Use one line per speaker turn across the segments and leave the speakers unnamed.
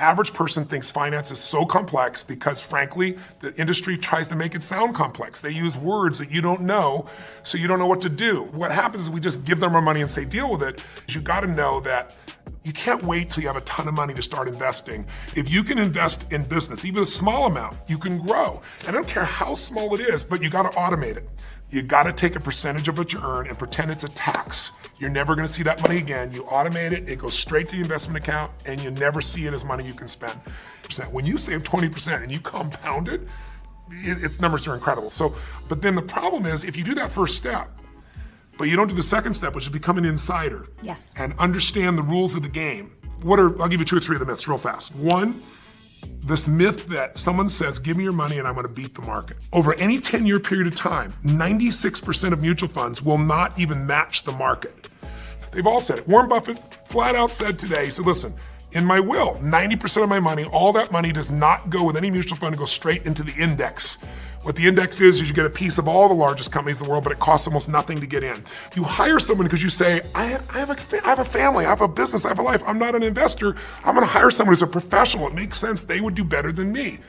average person thinks finance is so complex because, frankly, the industry tries to make it sound complex. They use words that you don't know, so you don't know what to do. What happens is we just give them our money and say, deal with it. You got to know that you can't wait till you have a ton of money to start investing. If you can invest in business, even a small amount, you can grow. And I don't care how small it is, but you got to automate it. You got to take a percentage of what you earn and pretend it's a tax. You're never going to see that money again. You automate it, it goes straight to the investment account, and you never see it as money you can spend. When you save 20% and you compound it, its numbers are incredible. But then the problem is, if you do that first step, but you don't do the second step, which is become an insider.
Yes.
And understand the rules of the game. I'll give you 2 or 3 of the myths real fast. One, this myth that someone says, give me your money and I'm gonna beat the market. Over any 10-year period of time, 96% of mutual funds will not even match the market. They've all said it. Warren Buffett flat out said today, he said, listen, in my will, 90% of my money, all that money does not go with any mutual fund, it goes straight into the index. What the index is you get a piece of all the largest companies in the world, but it costs almost nothing to get in. You hire someone because you say, I have a family, I have a business, I have a life, I'm not an investor. I'm gonna hire someone who's a professional. It makes sense, they would do better than me.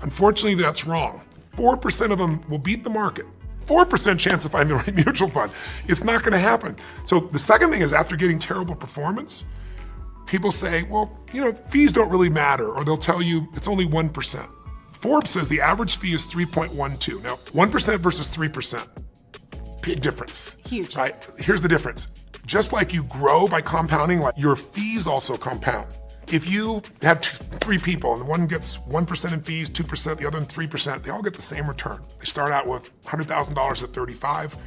Unfortunately, that's wrong. 4% of them will beat the market. 4% chance to find the right mutual fund. It's not gonna happen. So the second thing is, after getting terrible performance, people say, well, fees don't really matter, or they'll tell you it's only 1%. Forbes says the average fee is 3.12. Now, 1% versus 3%, big difference.
Huge.
Right? Here's the difference. Just like you grow by compounding, like your fees also compound. If you have 3 people and one gets 1% in fees, 2%, the other in 3%, they all get the same return. They start out with $100,000 at 35.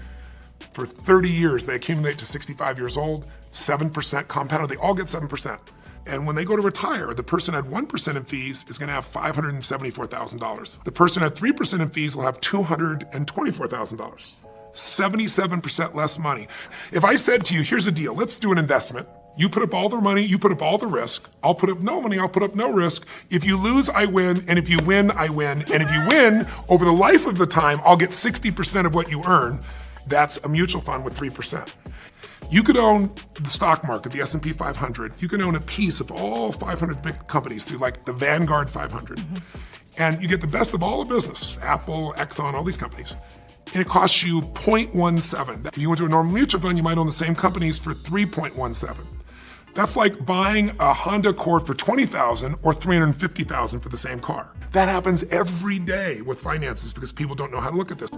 For 30 years, they accumulate to 65 years old, 7% compounded, they all get 7%. And when they go to retire, the person at 1% in fees is gonna have $574,000. The person at 3% in fees will have $224,000. 77% less money. If I said to you, here's a deal, let's do an investment. You put up all the money, you put up all the risk. I'll put up no money, I'll put up no risk. If you lose, I win, and if you win, I win. And if you win, over the life of the time, I'll get 60% of what you earn. That's a mutual fund with 3%. You could own the stock market, the S&P 500. You can own a piece of all 500 big companies through like the Vanguard 500. Mm-hmm. And you get the best of all the business, Apple, Exxon, all these companies. And it costs you 0.17. If you went to a normal mutual fund, you might own the same companies for 3.17. That's like buying a Honda Accord for $20,000 or $350,000 for the same car. That happens every day with finances because people don't know how to look at this.